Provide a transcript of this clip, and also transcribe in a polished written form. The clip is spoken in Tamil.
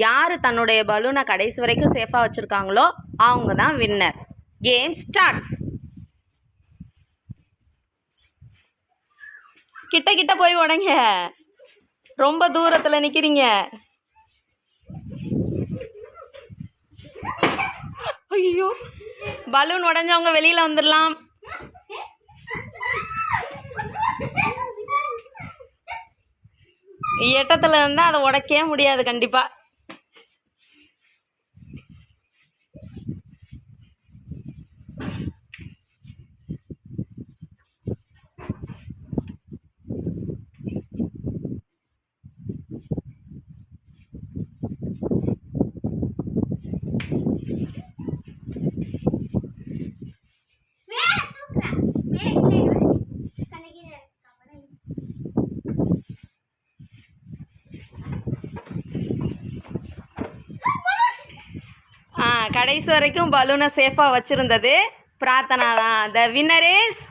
யார் தன்னுடைய பலூனை கடைசி வரைக்கும் சேஃபாக வச்சுருக்காங்களோ அவங்க தான் வின்னர். Game starts. கிட்ட கிட்ட போய் உடைங்க, ரொம்ப தூரத்தில் நிற்கிறீங்க. ஐயோ, பலூன் உடஞ்சவங்க வெளியில் வந்துடலாம். எட்டத்தில் இருந்தால் அதை உடைக்கவே முடியாது கண்டிப்பாக. கடைசி வரைக்கும் பலூனை சேஃபாக வச்சுருந்தது பிரார்த்தனா தான். The winner is